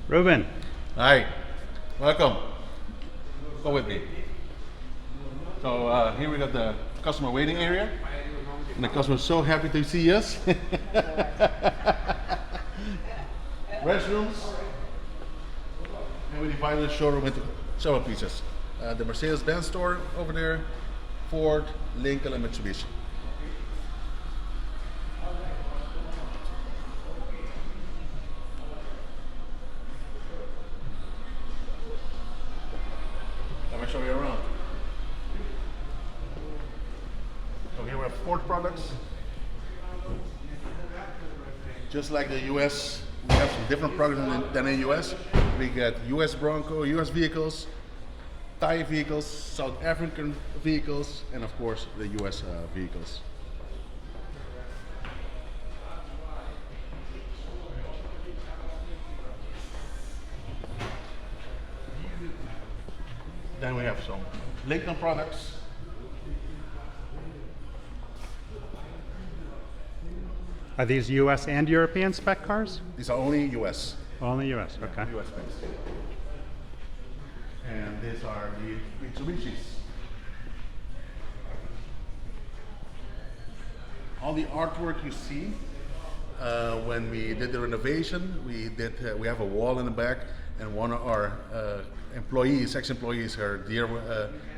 Ruben. Hi, welcome. Go with me. So here we got the customer waiting area, and the customer is so happy to see us. Restrooms, and we divided the showroom into several pieces. The Mercedes-Benz store over there, Ford, Lincoln, and Mitsubishi. Let me show you around. So here we have Ford products. Just like the US, we have some different products than in the US. We get US Bronco, US vehicles, Thai vehicles, South African vehicles, and of course the US vehicles. Then we have some Lincoln products. Are these US and European spec cars? These are only US. Only US, okay. US specs. And these are the Mitsubishis. All the artwork you see when we did the renovation, we have a wall in the back, and one of our employees, ex-employees, her dear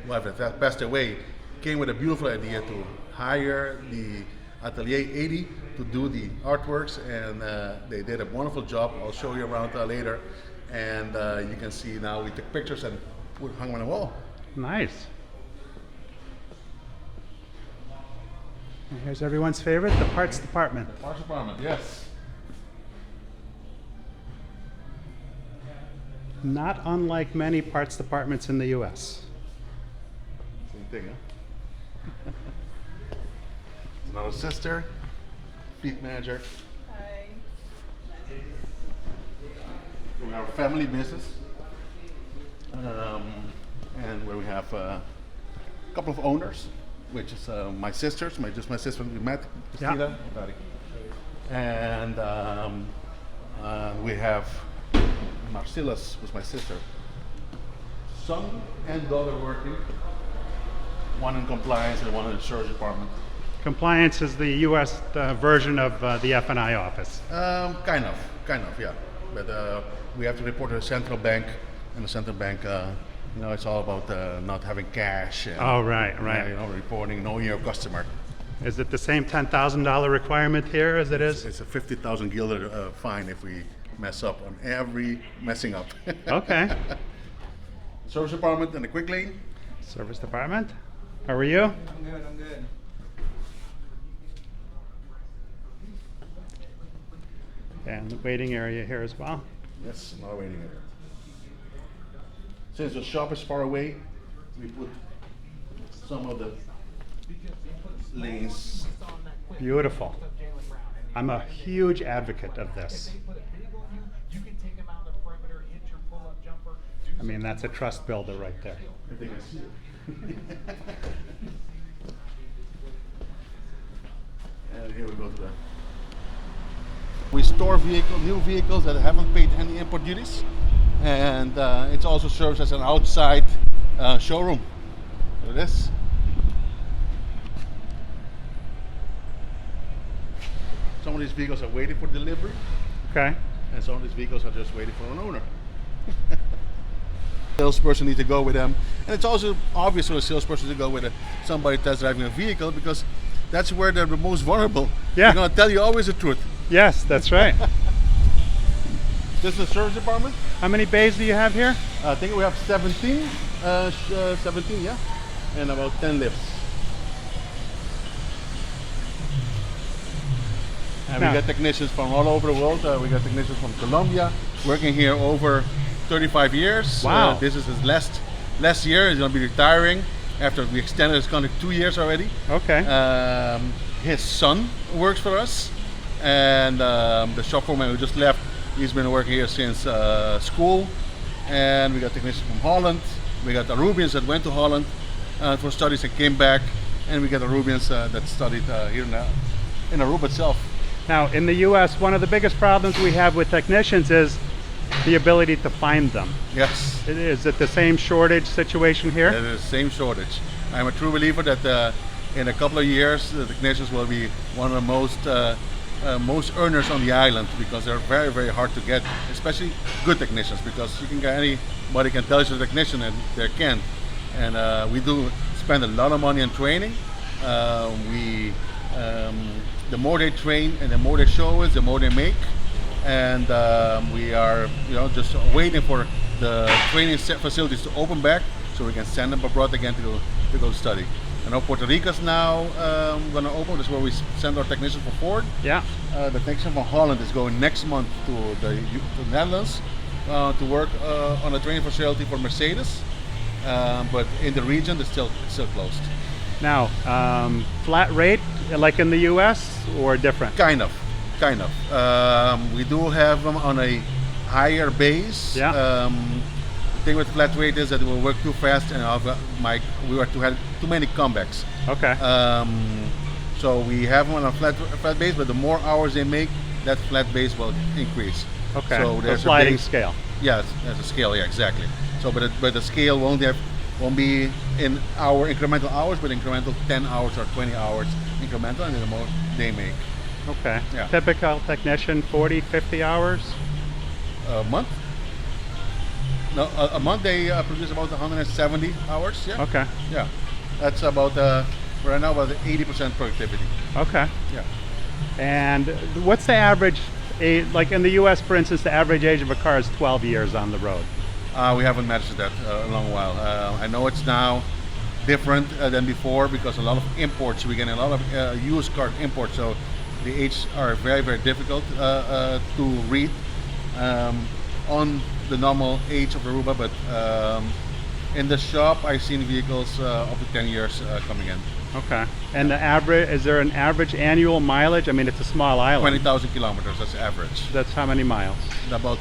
wife that passed away, came with a beautiful idea to hire the Atelier 80 to do the artworks, and they did a wonderful job. I'll show you around later, and you can see now we took pictures and hung them on the wall. Nice. And here's everyone's favorite, the parts department. Parts department, yes. Not unlike many parts departments in the US. Same thing, huh? Another sister, fleet manager. Hi. We have a family business, and where we have a couple of owners, which is my sisters, my sister we met, Christina, and we have Marcellus, was my sister, son and daughter working, one in compliance and one in the service department. Compliance is the US version of the F&I office. Kind of, yeah. But we have to report to the central bank, and the central bank, it's all about not having cash. And, Oh, right. reporting, knowing your customer. Is it the same $10,000 requirement here as it is? It's a 50,000 guilder fine if we mess up on every messing up. Okay. Service department and the quick lane. Service department. How are you? I'm good. And the waiting area here as well. Yes, another waiting area. Since the shop is far away, we put some of the lanes. Beautiful. I'm a huge advocate of this. I mean, that's a trust builder right there. I think I see it. And here we go to the. We store new vehicles that haven't paid any import duties, and it also serves as an outside showroom. Look at this. Some of these vehicles are waiting for delivery, Okay. and some of these vehicles are just waiting for an owner. Salesperson needs to go with them, and it's also obvious for a salesperson to go with somebody test driving a vehicle, because that's where they're the most vulnerable. Yeah. They're going to tell you always the truth. Yes, that's right. This is the service department. How many bays do you have here? I think we have 17, 17, yeah, and about 10 lifts. And Now- we got technicians from all over the world. We got technicians from Colombia working here over 35 years. Wow. This is his last year. He's going to be retiring after we extended his contract 2 years already. Okay. His son works for us, and the shop foreman who just left, he's been working here since school. And we got technicians from Holland. We got Arubians that went to Holland for studies and came back, and we got Arubians that studied here in Aruba itself. Now, in the US, one of the biggest problems we have with technicians is the ability to find them. Yes. Is it the same shortage situation here? It is the same shortage. I'm a true believer that in a couple of years, the technicians will be one of the most earners on the island, because they're very, very hard to get, especially good technicians, because you can get anybody can tell you a technician and they can't. And we do spend a lot of money on training. The more they train and the more they show us, the more they make. And we are, just waiting for the training facilities to open back, so we can send them abroad again to go study. I know Puerto Rico's now going to open. That's where we send our technicians for Ford. Yeah. The technician from Holland is going next month to the Netherlands to work on a training facility for Mercedes. But in the region, it's still closed. Now, flat rate like in the U.S. or different? Kind of. We do have them on a higher base. Yeah. The thing with flat rate is that it will work too fast, and we were to have too many comebacks. Okay. So we have them on a flat base, but the more hours they make, that flat base will increase. Okay. So there's a sliding base scale. Yes, there's a scale. Yeah, exactly. So, but the scale won't be in our incremental hours, but incremental 10 hours or 20 hours incremental, and the more they make. Okay. Yeah. Typical technician, 40, 50 hours? A month? No, a month they produce about 170 hours. Yeah. Okay. Yeah, that's about right now about 80% productivity. Okay. Yeah. And what's the average age, like in the US, for instance, the average age of a car is 12 years on the road? We haven't managed that a long while. I know it's now different than before, because a lot of imports, we get a lot of used car imports, so the ages are very, very difficult to read on the normal age of Aruba, but in the shop I've seen vehicles up to 10 years coming in. Okay. And the average, is there an average annual mileage? I mean, it's a small island. 20,000 kilometers, that's average. That's how many miles? About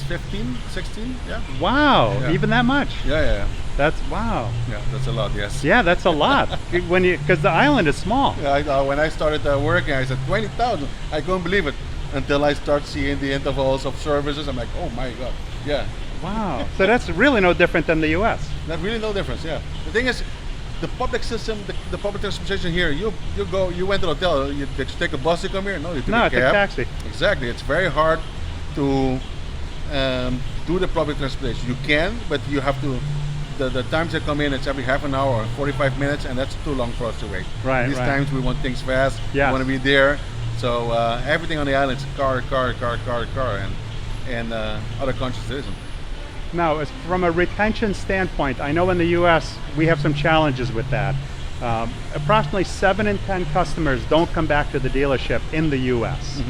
15, 16, yeah. Wow, Yeah. even that much? Yeah. That's, wow. Yeah, that's a lot, yes. Yeah, that's a lot. Because the island is small. Yeah, when I started working, I said 20,000. I couldn't believe it until I start seeing the intervals of services. I'm like, oh my God, yeah. Wow. So that's really no different than the US. That's really no difference, yeah. The thing is, the public system, the public transportation here, you went to the hotel, did you take a bus to come here? No, you took a it's a cab. taxi. Exactly, it's very hard to do the public transportation. You can, but you have to, the times that come in, it's every half an hour or 45 minutes, and that's too long for us to wait. Right, These right. times we want things fast, Yes. we want to be there. So everything on the island is car, and other countries there isn't. Now, as from a retention standpoint, I know in the US we have some challenges with that. Approximately 7 in 10 customers don't come back to the dealership in the US.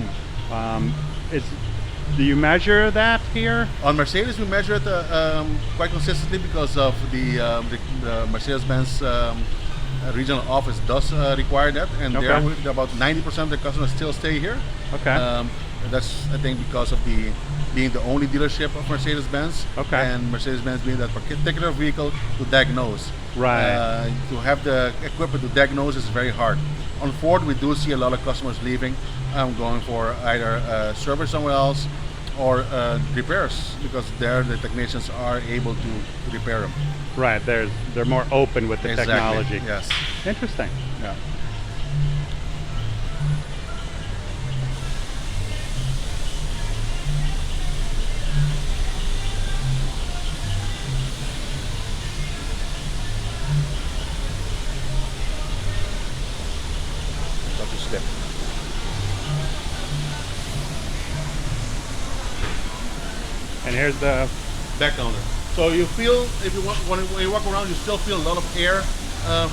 Do you measure that here? On Mercedes, we measure it quite consistently, because of the Mercedes-Benz regional office does require that, and Okay. there about 90% of the customers still stay here. Okay. That's, I think, because of being the only dealership of Mercedes-Benz, Okay. and Mercedes-Benz being that particular vehicle to diagnose. Right. To have the equipment to diagnose is very hard. On Ford, we do see a lot of customers leaving, going for either service somewhere else or repairs, because there the technicians are able to repair them. Right, they're more open with the Exactly, technology. yes. Interesting. Yeah. Not to step. And here's the, Back counter. So you feel, if you when you walk around, you still feel a lot of air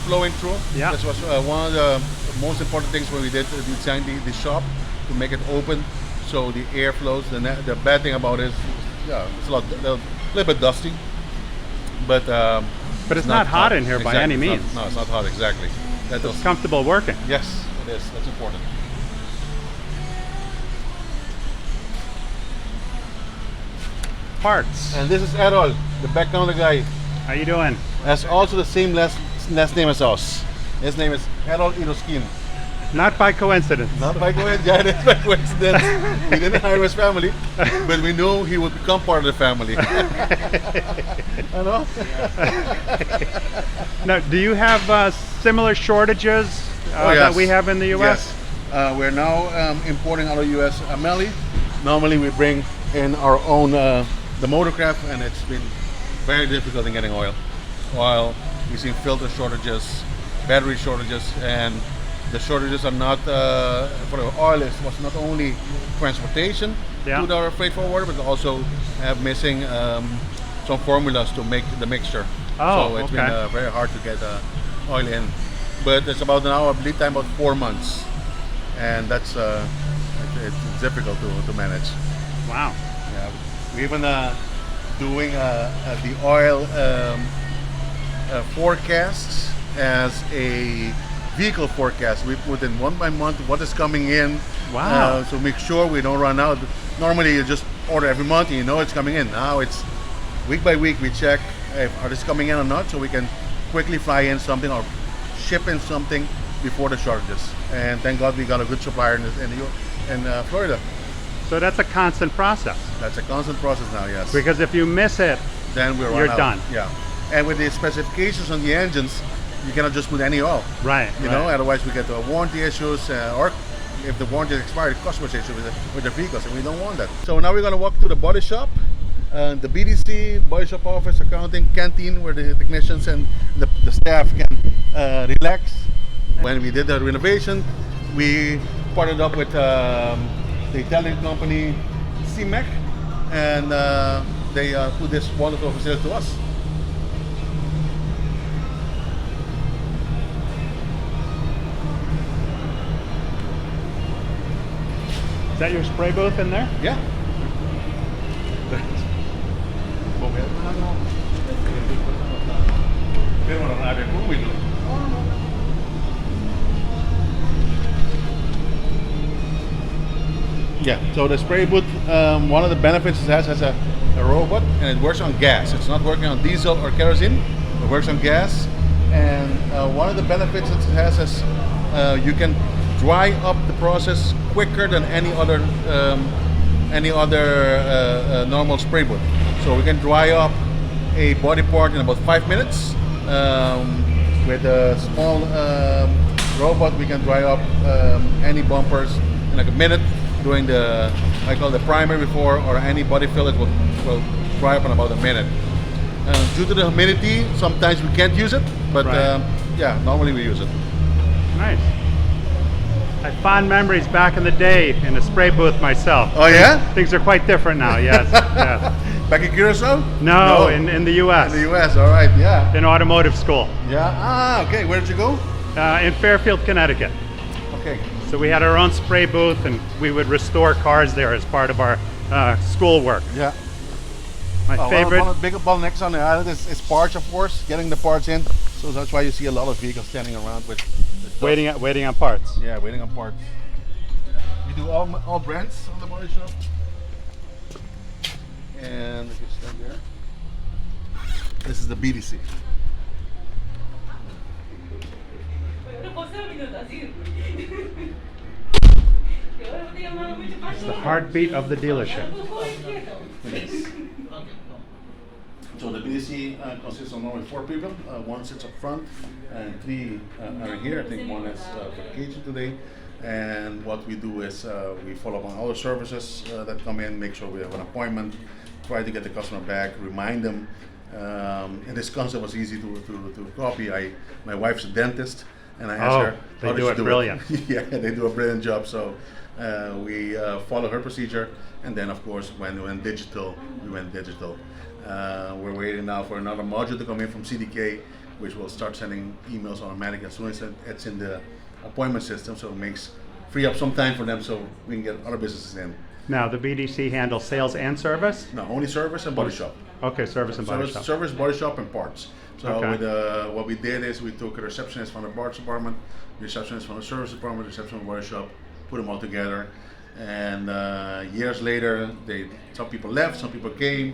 flowing through. Yeah. That was one of the most important things when we did design the shop, to make it open so the air flows. The bad thing about it is, yeah, it's a little bit dusty, but it's not hot in here by any Exactly. means. No, it's not hot, exactly. That It's comfortable working. Yes, it is. That's important. Parts. And this is Errol, the back counter guy. How you doing? Has also the same last name as us. His name is Ruben Yrausquin. Not by coincidence. Not by coincidence. Yeah, it is by coincidence. We didn't hire his family, but we knew he would become part of the family. I know. Now, do you have similar shortages Oh, yes. that we have in the U.S.? Yes. We're now importing out of the U.S. Melly. Normally we bring in our own the motorcraft, and it's been very difficult in getting oil. We've seen filter shortages, battery shortages, and the shortages are not for the oil. It was not only transportation to the freight forwarder, but also have missing some formulas to make the mixture. Oh, so it's been very hard to get oil in. But it's about now a lead time of 4 months, and that's it's difficult to manage. Wow. Yeah, we even doing the oil forecasts as a vehicle forecast. We put in month by month what is coming in. Wow. So make sure we don't run out. Normally you just order every month and you know it's coming in. Now it's week by week we check if are this coming in or not, so we can quickly fly in something or ship in something before the shortages. And thank God we got a good supplier in Florida. So that's a constant process. That's a constant process now, yes. Because if you miss it, Then you're done. Yeah. And with the specifications on the engines, you cannot just put any oil. Right. You know, otherwise we get warranty issues, or if the warranty is expired, customers issue with the vehicles, and we don't want that. So now we're going to walk to the body shop, the BDC, body shop office, accounting, canteen, where the technicians and the staff can relax. When we did the renovation, we partnered up with the Italian company CMEC, and they put this wonderful facility to us. Is that your spray booth in there? Yeah. Yeah, so the spray booth, one of the benefits it has a robot, and it works on gas. It's not working on diesel or kerosene, it works on gas. And one of the benefits it has is you can dry up the process quicker than any other normal spray booth. So we can dry up a body part in about 5 minutes. With a small robot, we can dry up any bumpers in like a minute. Doing I call the primer before, or any body filler will dry up in about a minute. Due to the humidity, sometimes we can't use it, but yeah, normally we use it. Nice. I have fond memories back in the day in the spray booth myself. Oh yeah? Things are quite different now, yes. yes. Back in Curacao? No, in the U.S. In the U.S., all right, yeah. In automotive school. Yeah, okay, where did you go? In Fairfield, Connecticut. Okay. So we had our own spray booth, and we would restore cars there as part of our school work. Yeah. My favorite. One of the big bottlenecks on the island is parts, of course, getting the parts in. So that's why you see a lot of vehicles standing around with waiting on parts. Yeah, waiting on parts. We do all brands on the body shop. And if you stand there, this is the BDC. It's the heartbeat of the dealership. So the BDC consists of normally 4 people. 1 sits up front, and 3 are here. I think 1 is vacation today. And what we do is we follow up on all the services that come in, make sure we have an appointment, try to get the customer back, remind them. And this concept was easy to copy. My wife's a dentist, and I asked her how they do it brilliant. Yeah, they do a brilliant job. So we follow her procedure, and then of course when we went digital, we went digital. We're waiting now for another module to come in from CDK, which will start sending emails automatically as soon as it's in the appointment system, so it makes free up some time for them so we can get other businesses in. Now the BDC handles sales and service? No, only service and body shop. Okay, service and body shop. Service, body shop, and parts. So Okay. with, what we did is we took a receptionist from the parts department, receptionist from the service department, receptionist from the body shop, put them all together. And years later, some people left, some people came.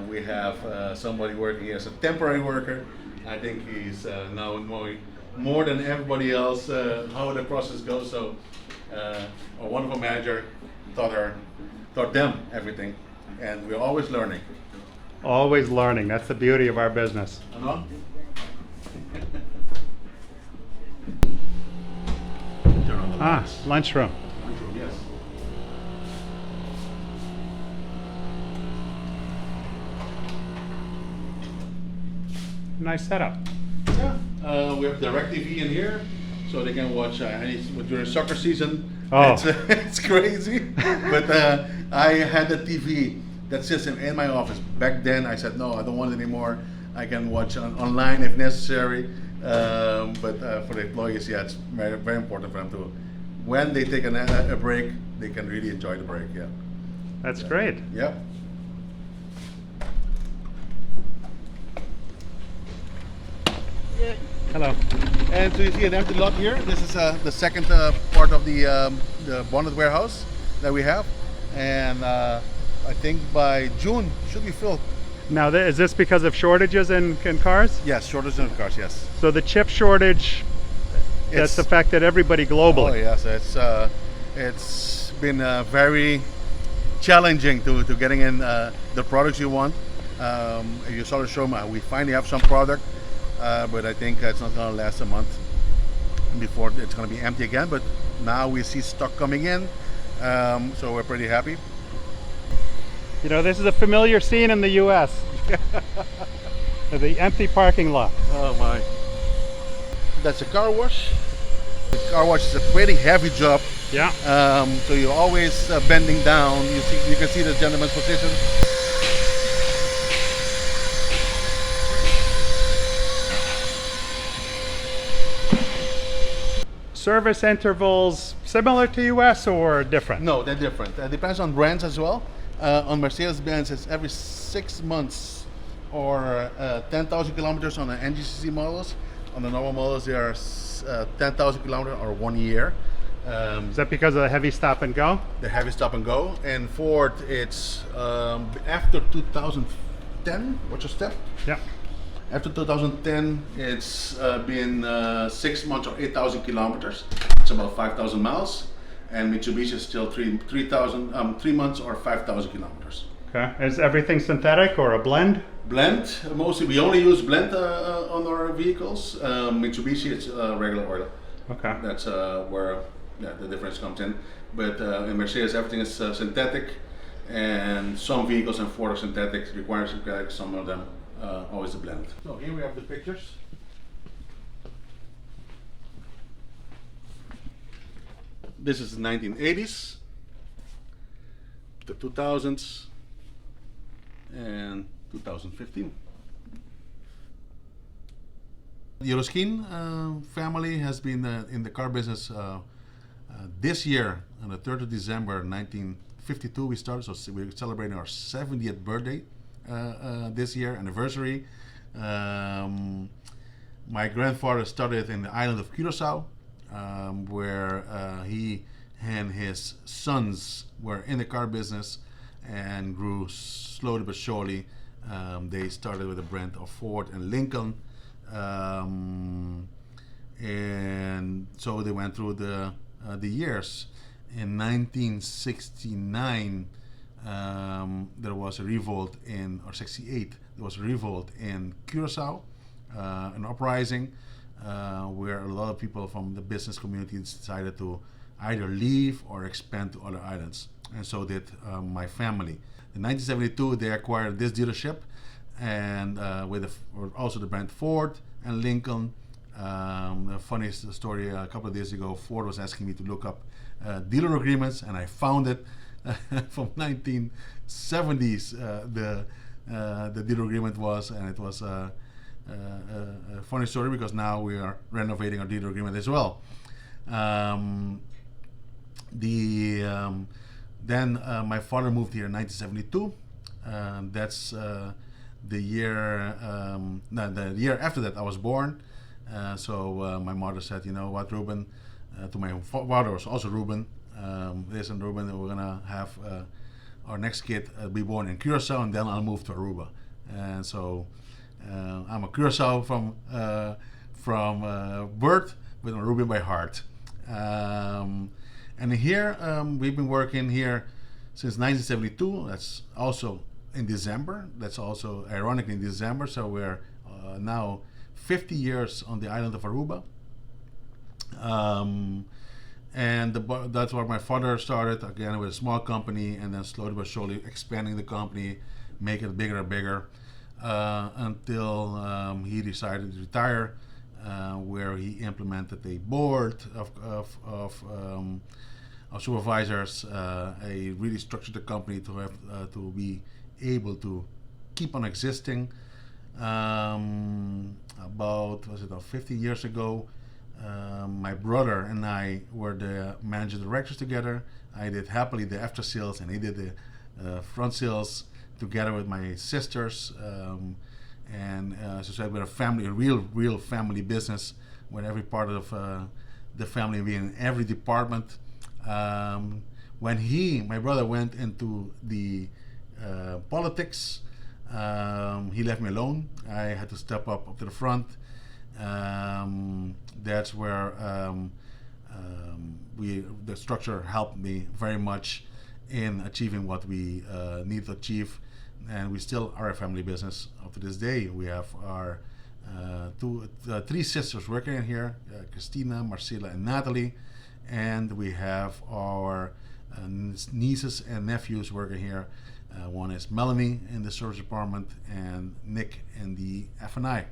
We have somebody working as a temporary worker. I think he's now more than everybody else how the process goes. So a wonderful manager taught them everything, and we're always learning. Always learning. That's the beauty of our business. Ano? Turn on the lights. Lunchroom. Yes. Nice setup. Yeah. We have DirecTV in here, so they can watch during soccer season. Oh. It's crazy. But I had a TV that sits in my office. Back then, I said no, I don't want it anymore. I can watch online if necessary. But for the employees, yeah, it's very, very important for them to, when they take a break, they can really enjoy the break. Yeah. That's great. Yeah. Hello. And so you see an empty lot here. This is the second part of the bonnet warehouse that we have, and I think by June should be filled. Now, is this because of shortages in cars? Yes, shortage of cars. Yes. So the chip shortage that's affected everybody globally. Oh yes, it's been very challenging to getting in the products you want. You saw the show. We finally have some product, but I think it's not going to last a month before it's going to be empty again. But now we see stock coming in, so we're pretty happy. You know, this is a familiar scene in the U.S. The empty parking lot. Oh my! That's a car wash. The car wash is a pretty heavy job. Yeah. So you're always bending down. You can see the gentleman's position. Service intervals similar to US or different? No, they're different. It depends on brands as well. On Mercedes-Benz, it's every 6 months or 10,000 kilometers on the NGCC models. On the normal models, they are 10,000 kilometers or 1 year. Is that because of the heavy stop and go? The heavy stop and go. And Ford, it's after 2010. What's your step? Yeah. After 2010, it's been 6 months or 8,000 kilometers. It's about 5,000 miles. And Mitsubishi is still 3 months or 5,000 kilometers. Okay. Is everything synthetic or a blend? Blend, mostly we only use blend on our vehicles. Mitsubishi, it's regular oil. Okay. That's where the difference comes in. But in Mercedes, everything is synthetic, and some vehicles and Ford are synthetic, require synthetic, some of them always a blend. So here we have the pictures. This is the 1980s, the 2000s, and 2015. Yrausquin family has been in the car business this year, on the 3rd of December 1952 we started, so we're celebrating our 70th birthday this year, anniversary. My grandfather started in the island of Curacao, where he and his sons were in the car business and grew slowly but surely. They started with a brand of Ford and Lincoln, and so they went through the years. In 1969, there was a revolt or 68, there was a revolt in Curacao, an uprising, where a lot of people from the business community decided to either leave or expand to other islands, and so did my family. In 1972, they acquired this dealership, and with also the brand Ford and Lincoln. A funny story, a couple of days ago, Ford was asking me to look up dealer agreements, and I found it from 1970s. The dealer agreement was, and it was a funny story because now we are renovating our dealer agreement as well. Then my father moved here in 1972. That's the year after that I was born. So my mother said, you know what, Ruben, to my father was also Ruben. Listen, Ruben, we're gonna have our next kid be born in Curacao, and then I'll move to Aruba. And so I'm a Curacao from from birth, but I'm Ruben by heart. And here we've been working here since 1972. That's also in December. That's also ironically in December. So we're now 50 years on the island of Aruba. And that's where my father started, again with a small company, and then slowly but surely expanding the company, making it bigger and bigger, until he decided to retire, where he implemented a board of supervisors, a really structured the company to have to be able to keep on existing. About 15 years ago, my brother and I were the managing directors together. I did happily the after sales, and he did the front sales together with my sisters. And as I said, we're a family, a real family business, with every part of the family being in every department. When my brother, went into the politics, he left me alone. I had to step up to the front. That's where the structure helped me very much in achieving what we need to achieve, and we still are a family business up to this day. We have our three sisters working in here, Christina, Marcela, and Natalie, and we have our nieces and nephews working here. One is Melanie in the service department, and Nick in the F&I.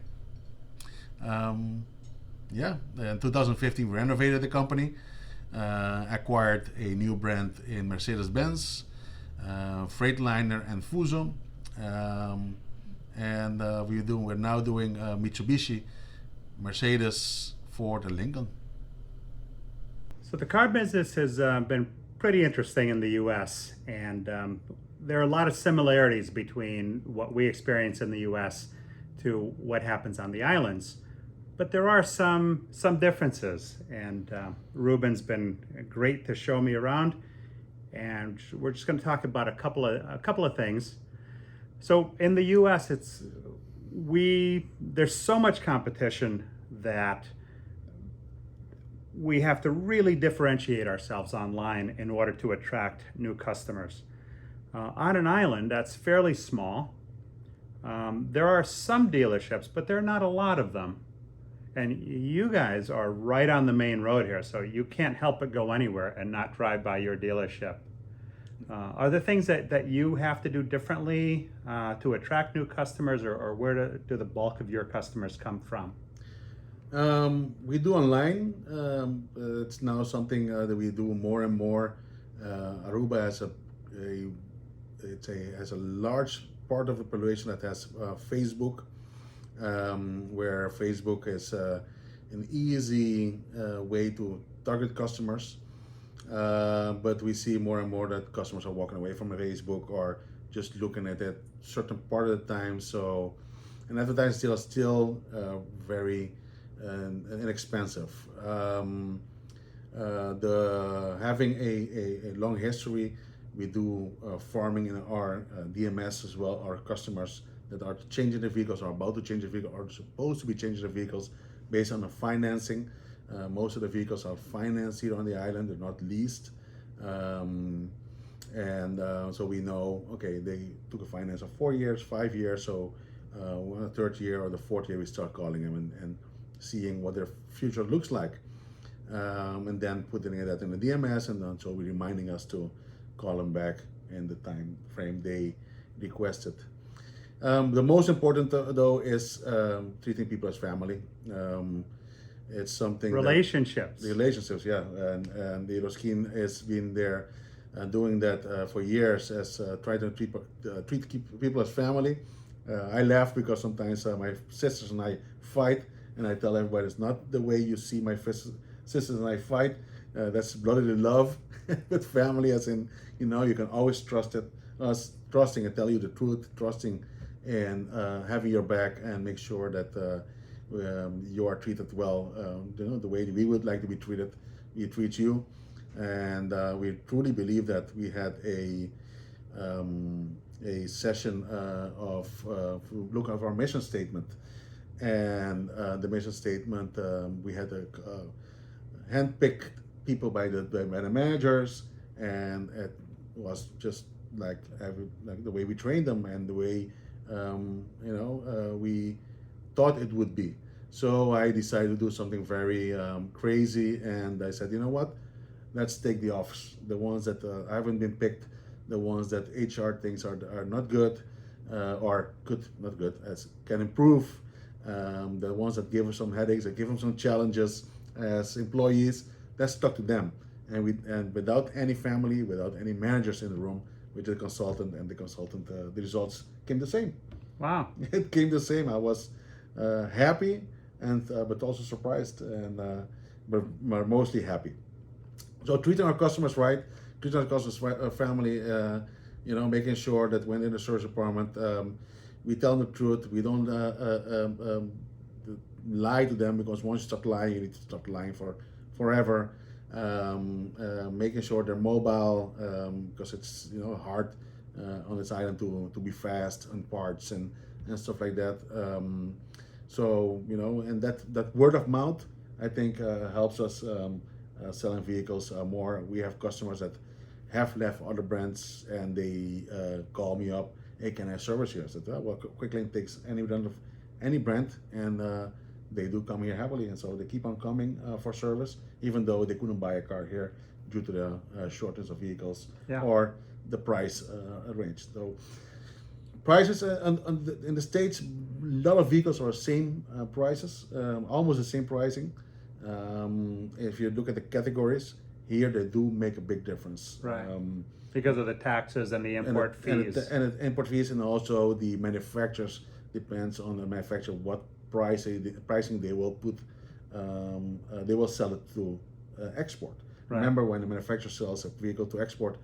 In 2015 we renovated the company, acquired a new brand in Mercedes-Benz, Freightliner, and Fuso, and we're now doing Mitsubishi, Mercedes, Ford, and Lincoln. So the car business has been pretty interesting in the U.S., and there are a lot of similarities between what we experience in the U.S. to what happens on the islands. But there are some differences, and Ruben's been great to show me around, and we're just going to talk about a couple of things. So in the U.S., there's so much competition that we have to really differentiate ourselves online in order to attract new customers. On an island that's fairly small, there are some dealerships, but there are not a lot of them. And you guys are right on the main road here, so you can't help but go anywhere and not drive by your dealership. Are there things that you have to do differently to attract new customers, or where do the bulk of your customers come from? We do online. It's now something that we do more and more. Aruba has a large part of the population that has Facebook. Where Facebook is an easy way to target customers, but we see more and more that customers are walking away from Facebook or just looking at it certain part of the time. So, and advertising is still very inexpensive. Having a long history, we do farming in our DMS as well. Our customers that are changing their vehicles, are about to change their vehicle, are supposed to be changing their vehicles based on the financing. Most of the vehicles are financed here on the island, they're not leased. So we know, okay, they took a finance of 4 years, 5 years, so on the third year or the fourth year we start calling them and seeing what their future looks like. And then putting that in the DMS, and then so we're reminding us to call them back in the time frame they requested. The most important though is treating people as family. It's something relationships, yeah, and the Yrausquin has been there doing that for years, as trying to treat people as family. I laugh because sometimes my sisters and I fight, and I tell everybody it's not the way you see my sisters and I fight. That's brotherly love with family, as in, you can always trust it. Us trusting and tell you the truth, trusting and having your back, and make sure that you are treated well, the way we would like to be treated. We treat you, and we truly believe that we had a session of look at our mission statement, And the mission statement, we had a handpicked people by the managers, and it was just like the way we trained them and the way we thought it would be. So I decided to do something very crazy, and I said, you know what? Let's take the offers, the ones that haven't been picked, the ones that HR thinks are not good, or good, not good, as can improve, the ones that give us some headaches, that give them some challenges as employees. Let's talk to them, and without any family, without any managers in the room, with the consultant and the consultant, the results came the same. Wow. It came the same. I was happy and but also surprised, and but mostly happy. So treating our customers right, treating our customers right, our family, making sure that when in the service department, we tell them the truth. We don't lie to them, because once you start lying, you need to stop lying for forever. Making sure they're mobile, because it's hard on this island to be fast on parts and stuff like that. And that word of mouth, I think, helps us selling vehicles more. We have customers that have left other brands, and they call me up, hey, can I service you? I said, well, Quicklane takes any brand, and they do come here heavily, and so they keep on coming for service, even though they couldn't buy a car here due to the shortage of vehicles, Yeah. or the price range. So prices in the States, a lot of vehicles are same prices, almost the same pricing. If you look at the categories, here they do make a big difference. Right. Because of the taxes and the import fees. And the import fees, and also the manufacturers, depends on the manufacturer what pricing they will put. They will sell it to export. Right. Remember, when the manufacturer sells a vehicle to export,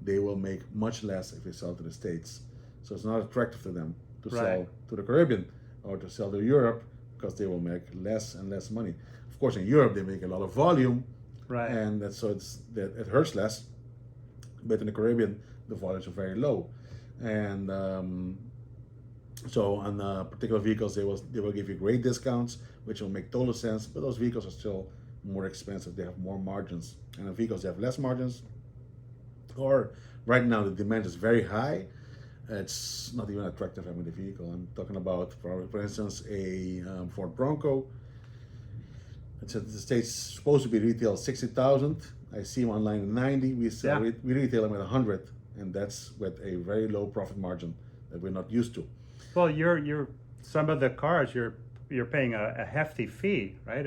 they will make much less if they sell to the States. So it's not attractive to them to Right. sell to the Caribbean or to sell to Europe, because they will make less and less money. Of course, in Europe they make a lot of volume, Right. and it hurts less. But in the Caribbean, the volumes are very low, and so on particular vehicles, they will give you great discounts, which will make total sense. But those vehicles are still more expensive. They have more margins, and the vehicles that have less margins, or right now the demand is very high, it's not even attractive having the vehicle. I'm talking about, for instance, a Ford Bronco. It's at the States supposed to be retail 60,000. I see them online at 90. We retail them at 100, and that's with a very low profit margin that we're not used to. Well, you're some of the cars you're paying a hefty fee, right?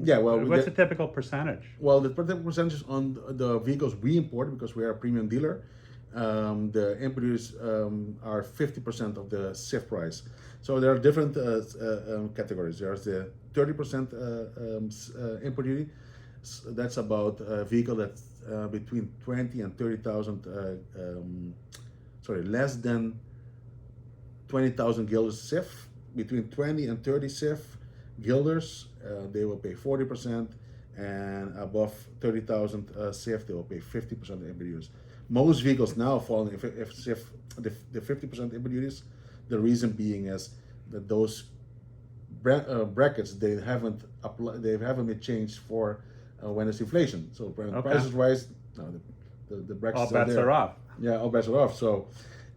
Yeah, well, what's the typical percentage? Well, the percentage on the vehicles we import, because we are a premium dealer, the importers are 50% of the CIF price. So there are different categories. There's the 30% import duty. That's about a vehicle that's between 20 and 30,000. Less than 20,000 guilders CIF. Between 20 and 30 CIF guilders, they will pay 40%, and above 30,000 CIF, they will pay 50% import duties. Most vehicles now fall if CIF the 50% import duties. The reason being is that those brackets, they haven't been changed for when it's inflation. So when prices rise, no, the brackets all bets are off. Yeah, all bets are off. So,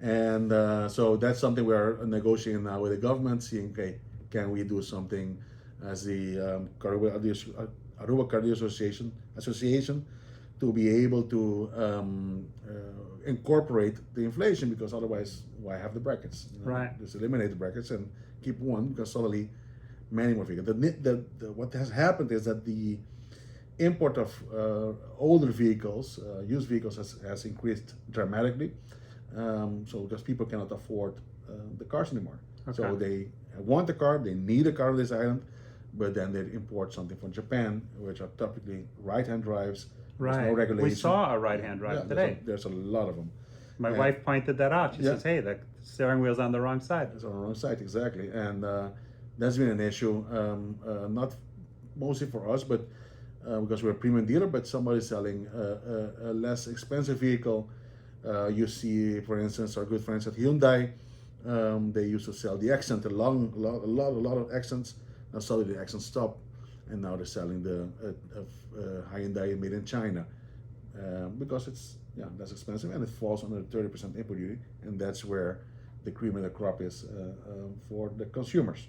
and so that's something we are negotiating now with the government, seeing, okay, can we do something as the Aruba Car Association to be able to incorporate the inflation, because otherwise, why have the brackets? Right. Just eliminate the brackets and keep one, because suddenly many more vehicles. What has happened is that the import of older vehicles, used vehicles, has increased dramatically. So because people cannot afford the cars anymore. Okay. So they want a car, they need a car on this island, but then they import something from Japan, which are typically right-hand drives. Right. There's no regulation. We saw a right-hand drive today. There's a lot of them. My wife pointed that out. She says, "Hey, the steering wheel's on the wrong side." It's on the wrong side, exactly. And that's been an issue, not mostly for us, but because we're a premium dealer, but somebody selling a less expensive vehicle. You see, for instance, our good friends at Hyundai, They used to sell the Accent, a lot of Accents. Now suddenly the Accent stopped, and now they're selling the Hyundai made in China because it's less expensive and it falls under 30% import duty, and that's where the cream of the crop is for the consumers.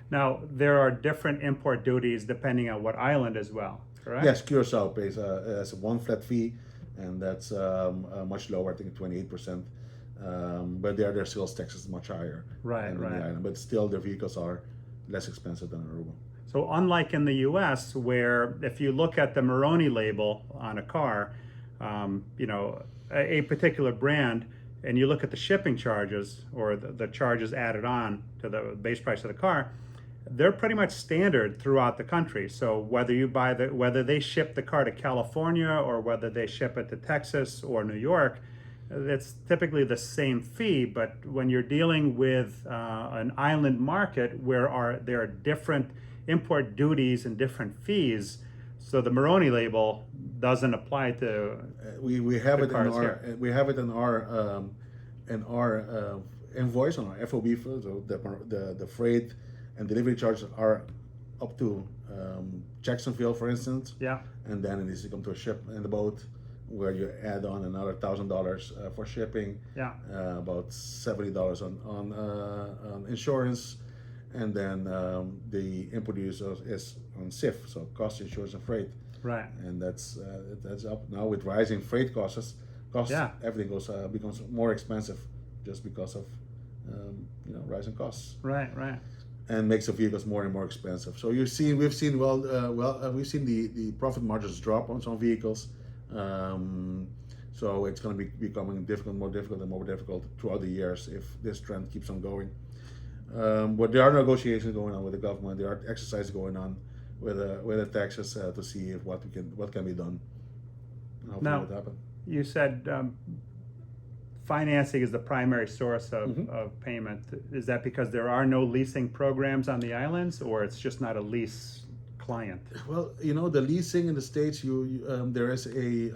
Now, there are different import duties depending on what island as well, correct? Yes, Curacao pays has one flat fee, and that's much lower. I think 28%. But their sales tax is much higher Right, than right. the island. But still, their vehicles are less expensive than Aruba. So unlike in the US, where if you look at the Moroni label on a car, a particular brand, and you look at the shipping charges or the charges added on to the base price of the car, they're pretty much standard throughout the country. So whether they ship the car to California or whether they ship it to Texas or New York, it's typically the same fee. But when you're dealing with an island market where there are different import duties and different fees, so the Moroni label doesn't apply to. We have the it in cars our here. we have it in our invoice on our FOB. So the freight and delivery charges are up to Jacksonville, for instance. Yeah. And then it needs to come to a ship in the boat, where you add on another $1,000 for shipping. Yeah. About $70 on insurance, and then the import duty is on SIF, so cost, insurance, and freight. Right. And that's up now with rising freight costs. Yeah. Everything becomes more expensive just because of rising costs. Right. Right. And makes the vehicles more and more expensive. So we've seen the profit margins drop on some vehicles. So it's going to be becoming more difficult and more difficult throughout the years if this trend keeps on going. But there are negotiations going on with the government. There are exercises going on with the taxes to see what can be done. And hopefully Now, it will happen. You said financing is the primary source of payment. Is that because there are no leasing programs on the islands, or it's just not a lease client? Well, the leasing in the States, there is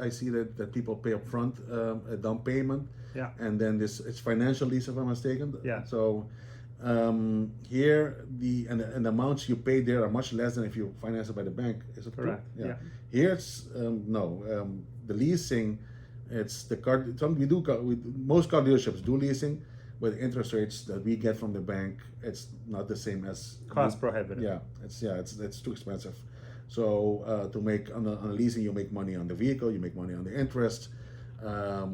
I see that people pay up front a down payment. Yeah. And then it's financial lease, if I'm mistaken. Yeah. So here the amounts you pay there are much less than if you finance it by the bank. Is it true? Correct. Yeah. Here it's no. The leasing, it's the car. Most car dealerships do leasing, but the interest rates that we get from the bank, it's not the same as Cost prohibitive. Yeah, it's too expensive. So to make on a leasing, you make money on the vehicle, you make money on the interest. So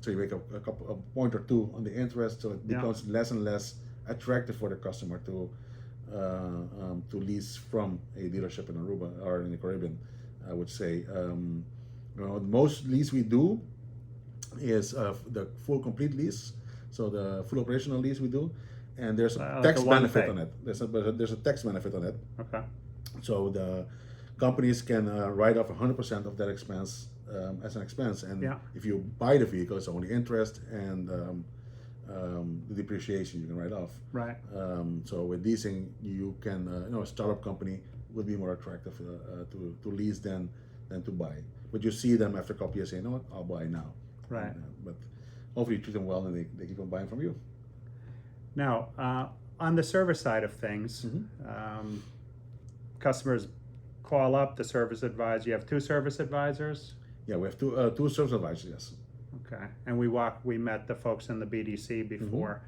you make a point or two on the interest, so it becomes less and less attractive for the customer to lease from a dealership in Aruba or in the Caribbean. I would say the most lease we do is the full complete lease, so the full operational lease we do, and there's a Like tax a one benefit pay. on it. There's a tax benefit on it. Okay. So the companies can write off 100% of that expense as an expense, and if you buy the vehicle, it's only interest and the depreciation you can write off. Right. So with leasing, you can a startup company would be more attractive to lease than to buy. But you see them after a couple years saying, "No, I'll buy now." Right. But hopefully you treat them well and they keep on buying from you. Now, on the service side of things, customers call up the service advisor. You have two service advisors. Yeah, we have two service advisors. Yes. Okay, and we met the folks in the BDC before.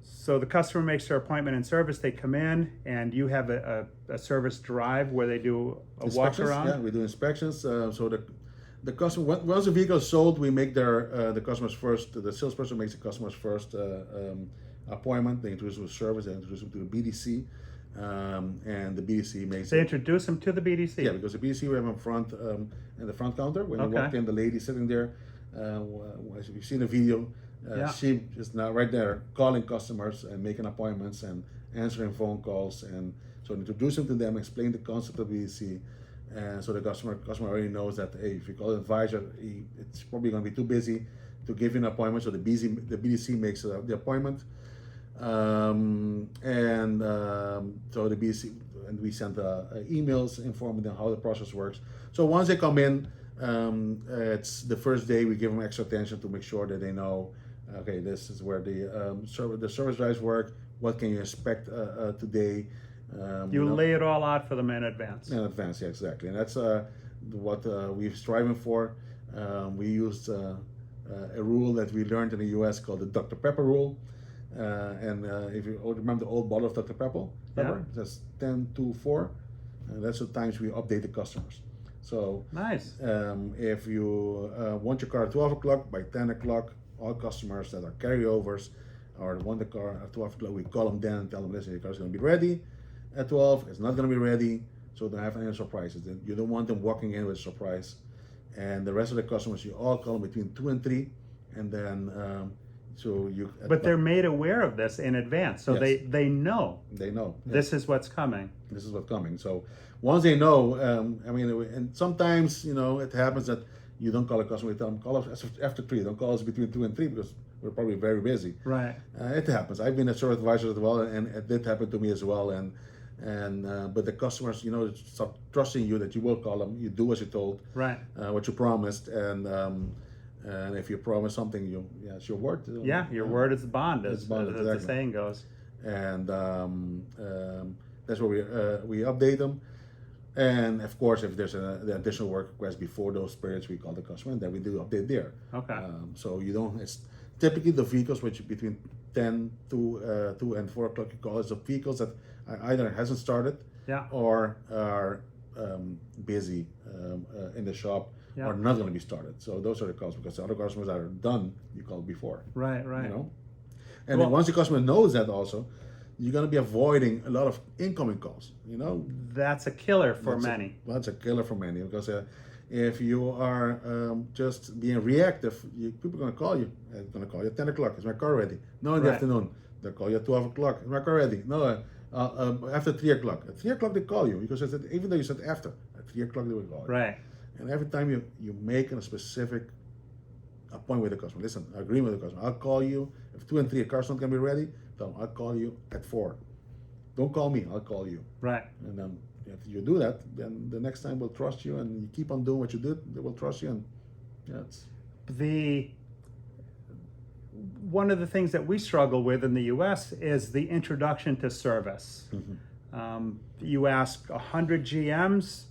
So the customer makes their appointment in service. They come in, and you have a service drive where they do a walk Inspections, around. yeah, we do inspections. So the customer, once the vehicle is sold, we make the customers first. The salesperson makes the customer's first appointment. They introduce them to service. They introduce them to the BDC, and the BDC makes. They introduce them to the BDC. Yeah, because the BDC we have in front in the front counter. When you walk in, the lady sitting there. As you've seen the video, she is now right there calling customers and making appointments and answering phone calls, and so introducing to them, explain the concept of BDC, and so the customer already knows that hey, if you call an advisor, it's probably going to be too busy to give you an appointment. So the BDC makes the appointment, so the BDC, and we send emails informing them how the process works. So once they come in, it's the first day we give them extra attention to make sure that they know Okay, this is where the service drives work. What can you expect today? You lay it all out for them in advance. In advance, yeah, exactly, and that's what we're striving for. We used a rule that we learned in the U.S. called the Dr. Pepper rule, and if you remember the old bottle of Dr. Pepper, that's 10 to 4, and that's the times we update the customers. So nice. If you want your car at 12 o'clock, by 10 o'clock, all customers that are carryovers or want the car at 12 o'clock, we call them then and tell them, listen, your car's going to be ready at 12. It's not going to be ready, so don't have any surprises. You don't want them walking in with a surprise. And the rest of the customers, you all call them between 2 and 3, and then But they're made aware of this in advance, so yes. they know. They know. This is what's coming. This is what's coming. So once they know, I mean, and sometimes it happens that you don't call a customer. You tell them call us after 3. Don't call us between 2 and 3 because we're probably very busy. Right. It happens. I've been a service advisor as well, and it did happen to me as well. But the customers, start trusting you that you will call them. You do as you're told. Right. What you promised, and if you promise something, it's your word. Your word is bond, as exactly. the saying goes. And that's where we update them. And of course, if there's the additional work request before those periods, we call the customer, and then we do update there. Okay. So you don't. It's typically the vehicles which between 10 to 2 and 4 o'clock you call is the vehicles that either hasn't started, or are busy in the shop, or not going to be started. So those are the calls, because the other customers that are done, you call before. Right. And then once the customer knows that, also, you're going to be avoiding a lot of incoming calls. That's a killer for many. That's a killer for many, because if you are just being reactive, people are going to call you. They're going to call you at 10 o'clock. Is my car ready? No, in the afternoon. They'll call you at 12 o'clock. Is my car ready? No, after 3 o'clock. At 3 o'clock they call you, because even though you said after, at 3 o'clock they will call you. Right. And every time you make a specific appointment with the customer, listen, agreement with the customer. I'll call you if 2 and 3 cars not going to be ready. Tell them I'll call you at 4. Don't call me. I'll call you. Right. And then if you do that, then the next time we'll trust you, and you keep on doing what you did, they will trust you. And it's one of the things that we struggle with in the U.S. is the introduction to service. Mm-hmm. You ask 100 GMs,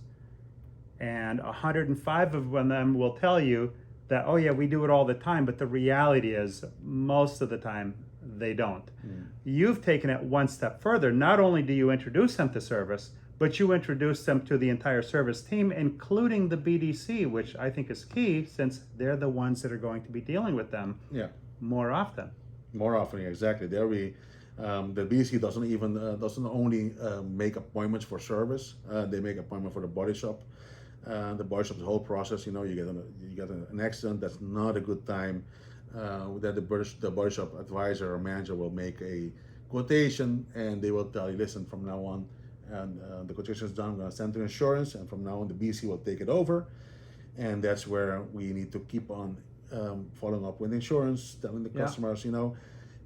and 105 of them will tell you that, oh yeah, we do it all the time, but the reality is most of the time they don't. Mm. You've taken it one step further. Not only do you introduce them to service, but you introduce them to the entire service team, including the BDC, which I think is key, since they're the ones that are going to be dealing with them more often. More often, exactly. There the BDC doesn't only make appointments for service. They make appointment for the body shop. The body shop, the whole process. You get an accident. That's not a good time. That the body shop advisor or manager will make a quotation, and they will tell you, listen, from now on, and the quotation is done, I'm going to send to insurance, and from now on the BC will take it over. And that's where we need to keep on following up with insurance, telling the customers,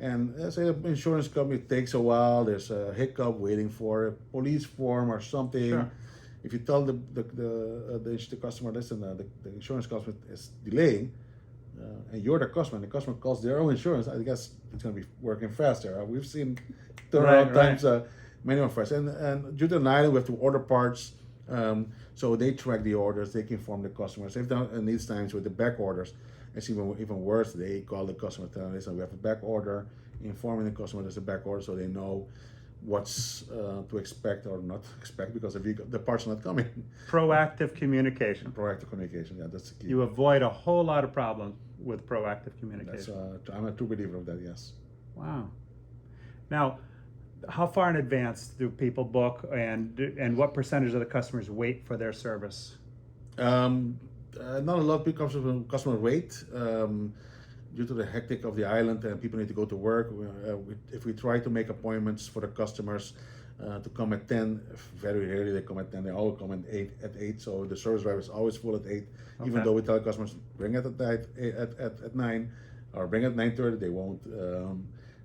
and say the insurance company takes a while, there's a hiccup waiting for a police form or something. Sure. If you tell the customer, listen, the insurance company is delaying, and you're the customer, and the customer calls their own insurance, I guess it's going to be working faster. We've seen turnaround times many of us. And due to an island, we have to order parts, so they track the orders, they can inform the customers. If there are these times with the back orders, it's even worse. They call the customer, telling them, listen, we have a back order, informing the customer there's a back order, so they know what's to expect or not expect, because the parts are not coming. Proactive communication. Proactive communication, that's the key. You avoid a whole lot of problems with proactive communication. I'm a true believer of that, yes. Wow. Now, how far in advance do people book, and what percentage of the customers wait for their service? Not a lot of customers wait. Due to the hectic of the island and people need to go to work, if we try to make appointments for the customers to come at 10, very rarely they come at 10, they all come at 8, so the service driver is always full at 8, even though we tell customers, bring it at 9, or bring it at 9:30, they won't,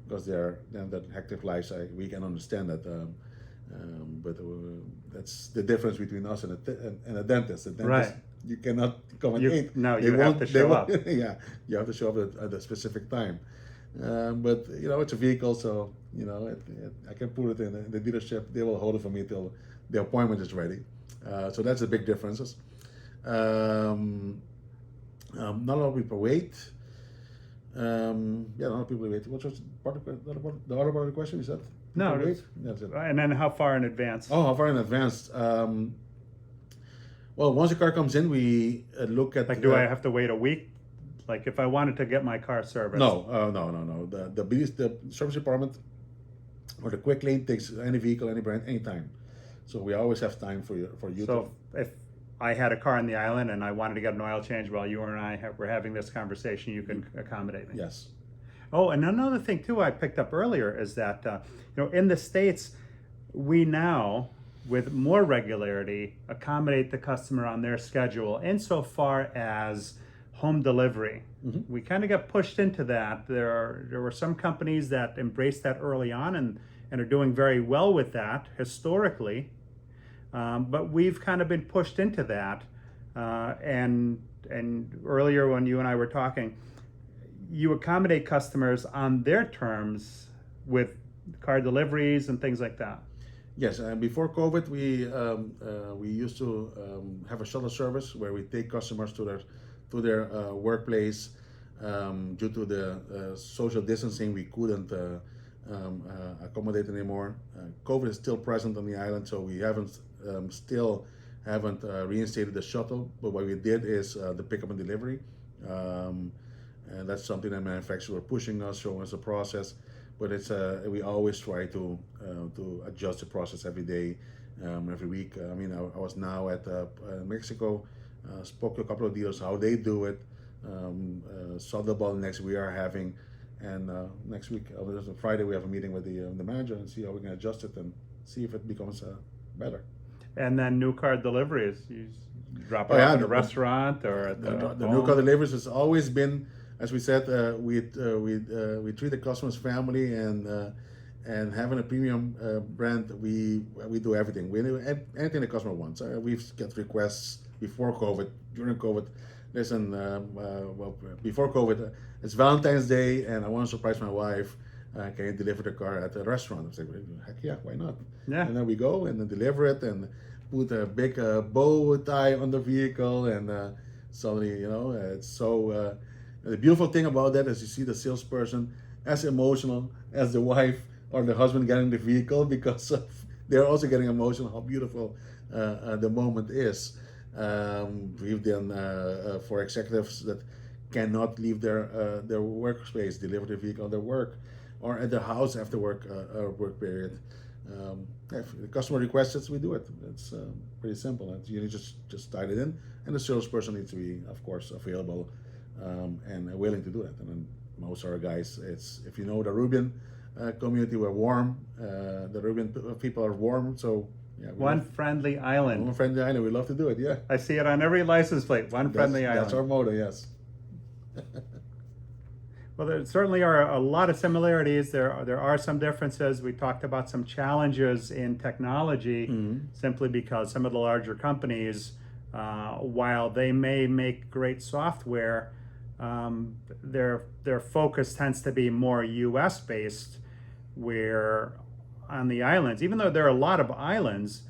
because they're that hectic lives, we can understand that, but that's the difference between us and a dentist. The dentist you cannot come at You- 8. no, They you have won't- to they show won't- up. Yeah, you have to show up at a specific time. But it's a vehicle, so I can put it in the dealership. They will hold it for me till the appointment is ready. So that's the big differences. Not a lot of people wait. Not a lot of people wait. What was the other part of the question? Is that No, people that's- wait? That's it. And then how far in advance? Oh, how far in advance? Well, once the car comes in, we look at. Like, do I have to wait a week? Like, if I wanted to get my car serviced? No, no. The service department or the quick lane takes any vehicle, any brand, anytime. So we always have time for you. So if I had a car on the island and I wanted to get an oil change while you and I were having this conversation, you can accommodate me. Yes. Oh, and another thing too I picked up earlier is that in the States, we now, with more regularity, accommodate the customer on their schedule insofar as home delivery. Mm-hmm. We kind of got pushed into that. There were some companies that embraced that early on and are doing very well with that historically. But we've kind of been pushed into that. And earlier when you and I were talking, you accommodate customers on their terms with car deliveries and things like that. Yes, and before COVID, we used to have a shuttle service where we take customers to their workplace. Due to the social distancing, we couldn't accommodate anymore. COVID is still present on the island, so we haven't reinstated the shuttle. But what we did is the pickup and delivery, and that's something that manufacturers are pushing us, showing us the process. But we always try to adjust the process every day, every week. I mean, I was now at Mexico, spoke to a couple of dealers how they do it. Saw the ball next we are having, and next week, Friday, we have a meeting with the manager and see how we can adjust it and see if it becomes better. And then new car deliveries, you drop it Oh, yeah, off at a the- restaurant or at The new car deliveries has always been, as we said, we treat the customer's family, and having a premium brand, we do everything. We do anything the customer wants. We've got requests before COVID, during COVID. Listen, before COVID, it's Valentine's Day, and I want to surprise my wife. Can you deliver the car at the restaurant? I say, heck yeah, why not? Yeah. And then we go and then deliver it and put a big bow tie on the vehicle, and suddenly, it's so. The beautiful thing about that is you see the salesperson as emotional as the wife or the husband getting the vehicle, because they're also getting emotional how beautiful the moment is. We've done for executives that cannot leave their workspace, deliver the vehicle at their work or at their house after work period. If the customer requests it, we do it. It's pretty simple. You just tie it in, and the salesperson needs to be, of course, available and willing to do it. And then most of our guys, it's, if you know the Ruben community, we're warm. The Ruben people are warm, so yeah. One friendly island. One friendly island. We love to do it. Yeah. I see it on every license plate. One friendly island. That's our motto. Yes. Well, there certainly are a lot of similarities. There are some differences. We talked about some challenges in technology, simply because some of the larger companies, while they may make great software, their focus tends to be more U.S. based, where on the islands, even though there are a lot of islands,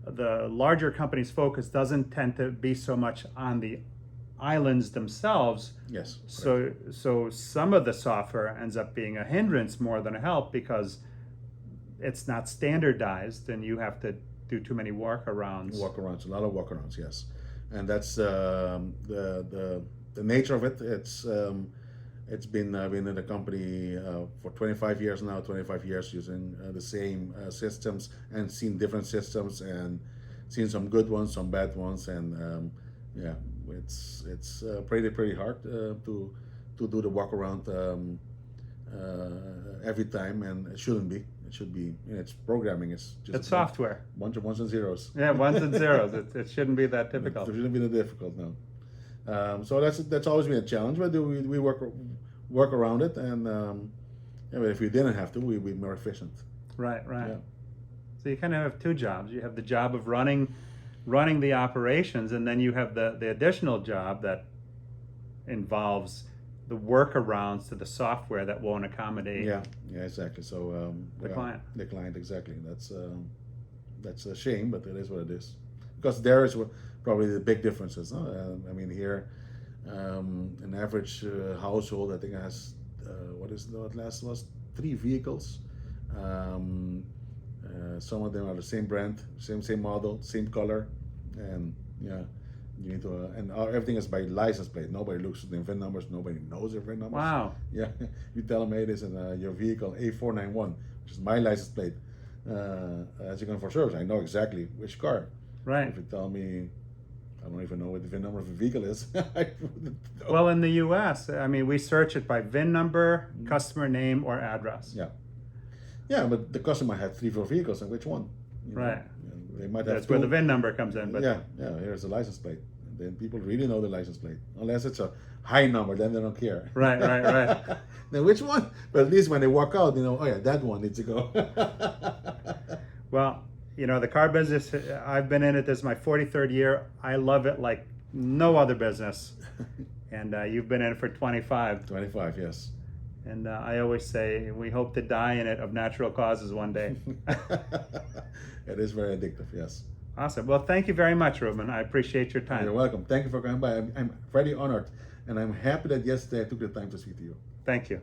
the larger companies' focus doesn't tend to be so much on the islands themselves. Yes. So some of the software ends up being a hindrance more than a help, because it's not standardized and you have to do too many workarounds. Workarounds, a lot of workarounds, yes. And that's the nature of it. It's been in the company for 25 years now, 25 years using the same systems, and seen different systems and seen some good ones, some bad ones, and yeah, it's pretty hard to do the workaround every time, and it shouldn't be. It should be. It's programming. It's just It's software. Bunch of ones and zeros. Yeah, ones and zeros. It shouldn't be that It difficult. shouldn't be that difficult, no. So that's always been a challenge, but we work around it, and yeah, but if we didn't have to, we'd be more efficient. Right. Yeah. So you kind of have two jobs. You have the job of running running the operations, and then you have the additional job that involves the workarounds to the software that won't accommodate Yeah, exactly. So the client. The client, exactly. That's a shame, but it is what it is. Because there is probably the big differences. No? I mean, here, an average household, I think, has what last was 3 vehicles. Some of them are the same brand, same model, same color, and yeah, you need to. Everything is by license plate. Nobody looks at the VIN numbers. Nobody knows their VIN numbers. Wow. Yeah, you tell them, hey, this is your vehicle A491, which is my license plate. As you're going for service, I know exactly which car. Right. If you tell me, I don't even know what the VIN number of a vehicle is. I wouldn't know. Well, in the U.S., I mean, we search it by VIN number, customer name, or address. Yeah. Yeah, but the customer had 3-4 vehicles, and which one? You know? Right. And they might have That's 2. where the VIN number comes in. But Yeah, here's the license plate. And then people really know the license plate. Unless it's a high number, then they don't care. Right. Then which one? But at least when they walk out, oh yeah, that one needs to go. Well, the car business, I've been in it. This is my 43rd year. I love it like no other business. And you've been in it for 25. 25, yes. And I always say we hope to die in it of natural causes one day. It is very addictive, yes. Awesome. Well, thank you very much, Ruben. I appreciate your time. You're welcome. Thank you for coming by. I'm very honored, and I'm happy that yesterday I took the time to speak to you. Thank you.